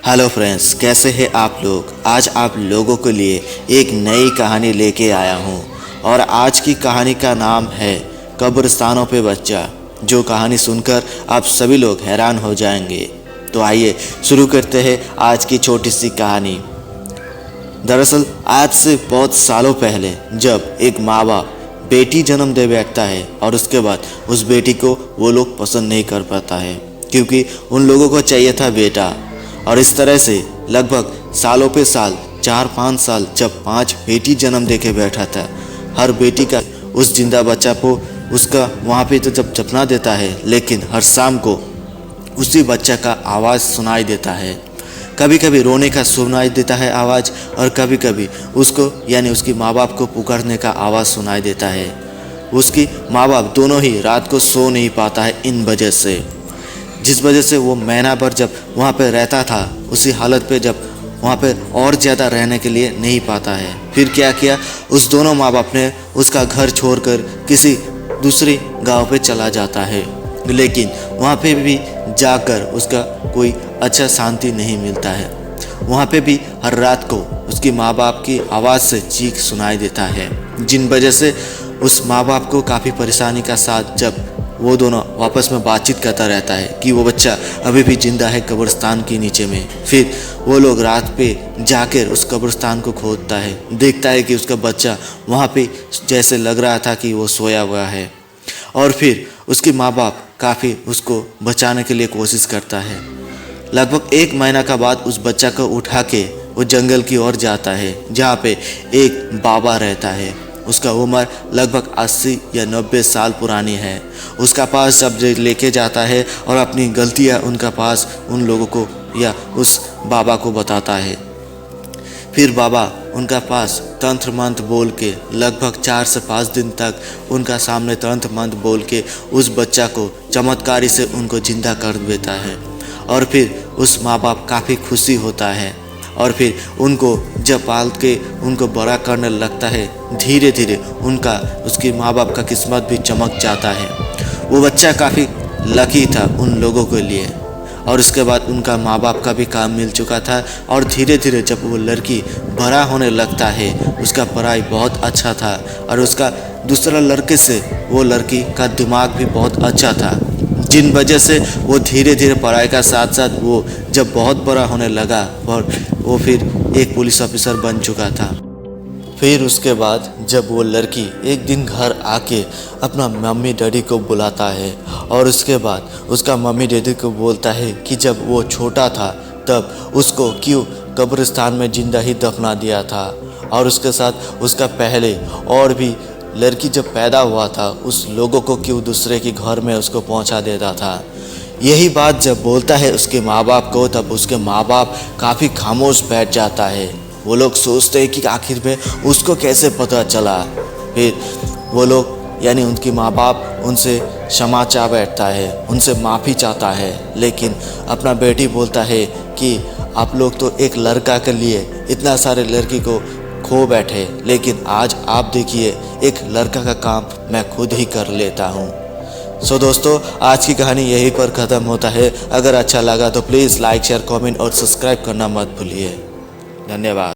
Hello friends, कैसे हैं आप लोग। आज आप लोगों के लिए एक नई कहानी लेके आया हूँ और आज की कहानी का नाम है कब्रिस्तानों पे बच्चा। जो कहानी सुनकर आप सभी लोग हैरान हो जाएंगे। तो आइए शुरू करते हैं आज की छोटी सी कहानी। दरअसल आज से बहुत सालों पहले जब एक माँ बाप बेटी जन्म दे बैठता है और उसके बाद उस बेटी को वो लोग पसंद नहीं कर पाता है, क्योंकि उन लोगों को चाहिए था बेटा। और इस तरह से लगभग सालों पे साल 4-5 साल जब 5 बेटी जन्म दे के बैठा था, हर बेटी का उस जिंदा बच्चा को उसका वहाँ पे तो जब दफना देता है, लेकिन हर शाम को उसी बच्चा का आवाज़ सुनाई देता है। कभी कभी रोने का सुनाई देता है आवाज़, और कभी कभी उसको यानी उसकी माँ बाप को पुकारने का आवाज़ सुनाई देता है। उसकी माँ बाप दोनों ही रात को सो नहीं पाता है इन वजह से, जिस वजह से वो महीना भर जब वहाँ पे रहता था उसी हालत पे जब वहाँ पे और ज़्यादा रहने के लिए नहीं पाता है। फिर क्या किया, उस दोनों माँ बाप ने उसका घर छोड़कर किसी दूसरी गांव पे चला जाता है, लेकिन वहाँ पे भी जाकर उसका कोई अच्छा शांति नहीं मिलता है। वहाँ पे भी हर रात को उसकी माँ बाप की आवाज़ से चीख सुनाई देता है, जिन वजह से उस माँ बाप को काफ़ी परेशानी का साथ जब वो दोनों आपस में बातचीत करता रहता है कि वो बच्चा अभी भी जिंदा है कब्रिस्तान के नीचे में। फिर वो लोग रात पे जाकर उस कब्रिस्तान को खोदता है, देखता है कि उसका बच्चा वहाँ पे जैसे लग रहा था कि वो सोया हुआ है। और फिर उसके माँ बाप काफ़ी उसको बचाने के लिए कोशिश करता है। लगभग 1 महीना का बाद उस बच्चा को उठा के वो जंगल की ओर जाता है, जहाँ पे एक बाबा रहता है। उसका उम्र लगभग 80 या 90 साल पुरानी है। उसका पास जब लेके जाता है और अपनी गलतियाँ उनका पास उन लोगों को या उस बाबा को बताता है। फिर बाबा उनका पास तंत्र मंत्र बोल के लगभग 4 से 5 दिन तक उनका सामने तंत्र मंत्र बोल के उस बच्चा को चमत्कारी से उनको जिंदा कर देता है। और फिर उस माँ बाप काफ़ी खुशी होता है और फिर उनको जब पाल के उनको बड़ा करने लगता है, धीरे धीरे उनका उसके माँ बाप का किस्मत भी चमक जाता है। वो बच्चा काफ़ी लकी था उन लोगों के लिए। और उसके बाद उनका माँ बाप का भी काम मिल चुका था और धीरे धीरे जब वो लड़की बड़ा होने लगता है, उसका पढ़ाई बहुत अच्छा था और उसका दूसरा लड़के से वो लड़की का दिमाग भी बहुत अच्छा था, जिन वजह से वो धीरे धीरे पढ़ाई का साथ साथ वो जब बहुत बड़ा होने लगा और वो फिर एक पुलिस ऑफिसर बन चुका था। फिर उसके बाद जब वो लड़की एक दिन घर आके अपना मम्मी डैडी को बुलाता है और उसके बाद उसका मम्मी डैडी को बोलता है कि जब वो छोटा था तब उसको क्यों कब्रिस्तान में जिंदा ही दफना दिया था, और उसके साथ उसका पहले और भी लड़की जब पैदा हुआ था उस लोगों को क्यों दूसरे के घर में उसको पहुंचा देता था। यही बात जब बोलता है उसके माँ बाप को, तब उसके माँ बाप काफ़ी खामोश बैठ जाता है। वो लोग सोचते हैं कि आखिर में उसको कैसे पता चला। फिर वो लोग यानी उनकी माँ बाप उनसे क्षमा चाह बैठता है, उनसे माफ़ी चाहता है, लेकिन अपना बेटी बोलता है कि आप लोग तो एक लड़का के लिए इतना सारे लड़की को खो बैठे, लेकिन आज आप देखिए एक लड़का का काम मैं खुद ही कर लेता हूँ। सो दोस्तों, आज की कहानी यहीं पर ख़त्म होता है। अगर अच्छा लगा तो प्लीज़ लाइक शेयर कमेंट और सब्सक्राइब करना मत भूलिए। धन्यवाद।